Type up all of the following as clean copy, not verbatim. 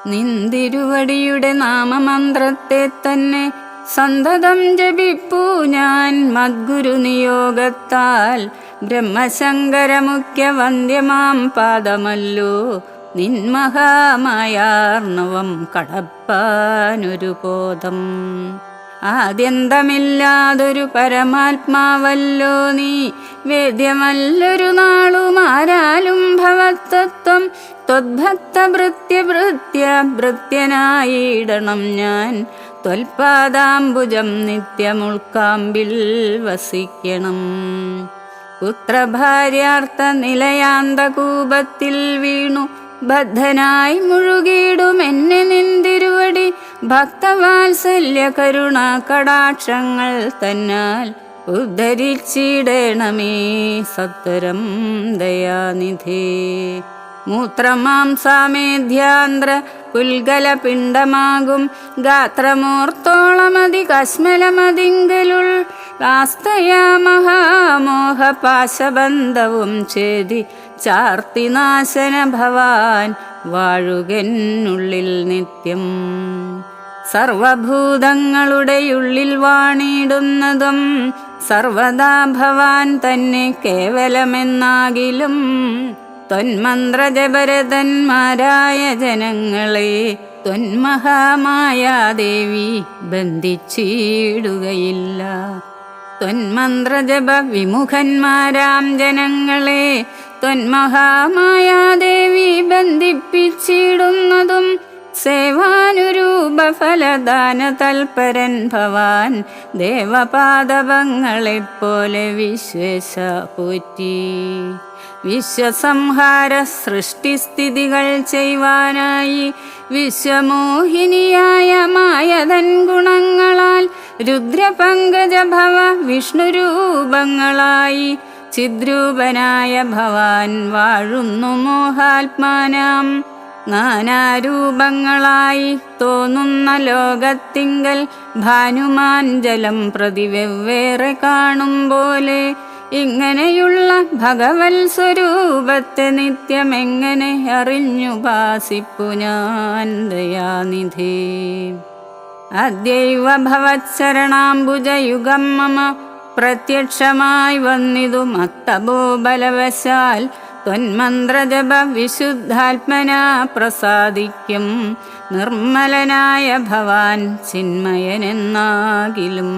നിന്തിരുവടിയുടെ നാമമന്ത്രത്തെ തന്നെ സന്തതം ജപിപ്പൂ ഞാൻ മദ്ഗുരു നിയോഗത്താൽ. ബ്രഹ്മശങ്കരമുഖ്യ വന്ദ്യമാം പാദമല്ലോ നിന്മഹാമായാർണവം കടപ്പാനൊരു ബോധം. ആദ്യന്തമില്ലാതൊരു പരമാത്മാവല്ലോ നീ, വേദ്യമല്ലൊരു നാളുമാരാലും ഭവത്തത്വം. ത്വദ്ഭക്തഭൃത്യനായിടണം ഞാൻ, ത്വൽപാദാംബുജം നിത്യമുൾക്കാമ്പിൽ വസിക്കണം. പുത്രഭാര്യാർത്ഥ നിലയാന്തകൂപത്തിൽ വീണു ബദ്ധനായി മുഴുകിയിടും എന്നെ നിന്തിരുവടി. ഭക്തവാത്സല്യ കരുണ കടാക്ഷങ്ങൾ തന്നാൽ ഉദ്ധരിച്ചിടണമേ സത്വരം ദയാനിധേ. മൂത്രമാംസാമേധ്യാന്ധ്ര പുൽഗലപിണ്ഡമാകും ഗാത്രമൂർത്തോളമതി കശ്മലമതിങ്കലുൾ. ആസ്തയാ മഹാമോഹപാശബന്ധവും ഛേദി ചാർത്തിനാശന ഭവാൻ വാഴുകെന്നുള്ളിൽ നിത്യം. സർവഭൂതങ്ങളുടെ ഉള്ളിൽ വാണിടുന്നതും സർവദാ ഭവാൻ തന്നെ കേവലമെന്നാകിലും. ത്വന്മന്ത്രജപരതന്മാരായ ജനങ്ങളെ ത്വന്മഹാമായാദേവി ബന്ധിച്ചിടുകയില്ല. ത്വന്മന്ത്രജപ വിമുഖന്മാരാം ജനങ്ങളെ ത്വന്മഹാമായാദേവി ബന്ധിപ്പിച്ചിടുന്നതും. സേവാനുരൂപഫലദാന തൽപരൻ ഭവാൻ ദേവപാദപങ്ങളെപ്പോലെ വിശ്വേശ പോറ്റി. വിശ്വസംഹാര സൃഷ്ടിസ്ഥിതികൾ ചെയ്യുവാനായി വിശ്വമോഹിനിയായ മായതൻ ഗുണങ്ങളാൽ രുദ്രപങ്കജഭവ വിഷ്ണുരൂപങ്ങളായി ചിദ്രൂപനായ ഭവാൻ വാഴുന്നു മോഹാത്മാനാം. നാനാരൂപങ്ങളായി തോന്നുന്ന ലോകത്തിങ്കൽ ഭാനുമാൻ ജലം പ്രതി വെവ്വേറെ കാണും പോലെ ഇങ്ങനെയുള്ള ഭഗവൽ സ്വരൂപത്തെ നിത്യമെങ്ങനെ അറിഞ്ഞുപാസിപ്പു ഞാൻ ദയാനിധേ. അദ്യൈവ ഭവച്ചരണാംബുജയുഗം മമ പ്രത്യക്ഷമായി വന്നിതു മത്തബോ ബലവശാൽ. ത്വന്മന്ത്രജപ വിശുദ്ധാത്മനാ പ്രസാദിക്കും നിർമ്മലനായ ഭവാൻ ചിന്മയനെന്നാകിലും.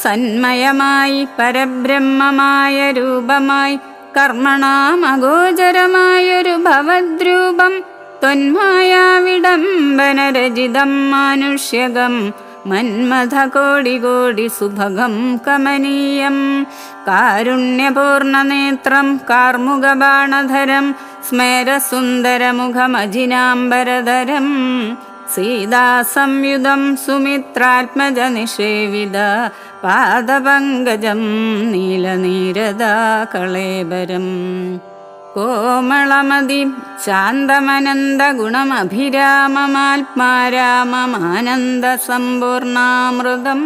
സന്മയമായി പരബ്രഹ്മമായ രൂപമായി കർമ്മണാമഗോചരമായൊരു ഭവദ്രൂപം. ത്വന്മായാവിഡംബനരചിതം മാനുഷ്യകം മന്മഥകോടികോടി സുഭഗം കമനീയം. കാരുണ്യപൂർണനേത്രം കാർമുകബാണധരം സ്മേരസുന്ദരമുഖമജിനാംബരധരം. സീതാസംയുതം സുമിത്രാത്മജനിഷേവിത പാദപങ്കജം നീലനീരദാകളേബരം. കോമളമതി ശാന്തമനന്തഗുണമഭിരാമമാത്മാരാമമാനന്ദസമ്പൂർണാമൃതം.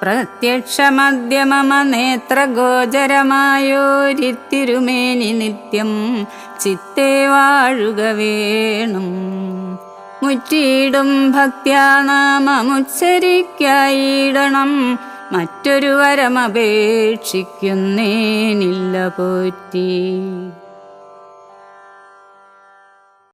പ്രത്യക്ഷമദ്യ മമ നേത്രഗോചരമായോരിത്തിരുമേനി നിത്യം ചിത്തേ വാഴുക വേണം. മുറ്റിയിടും ഭക്ത്യാ നാമമുച്ചരിക്കായിടണം. മറ്റൊരു വരമപേക്ഷിക്കുന്നേനില്ല പോറ്റി.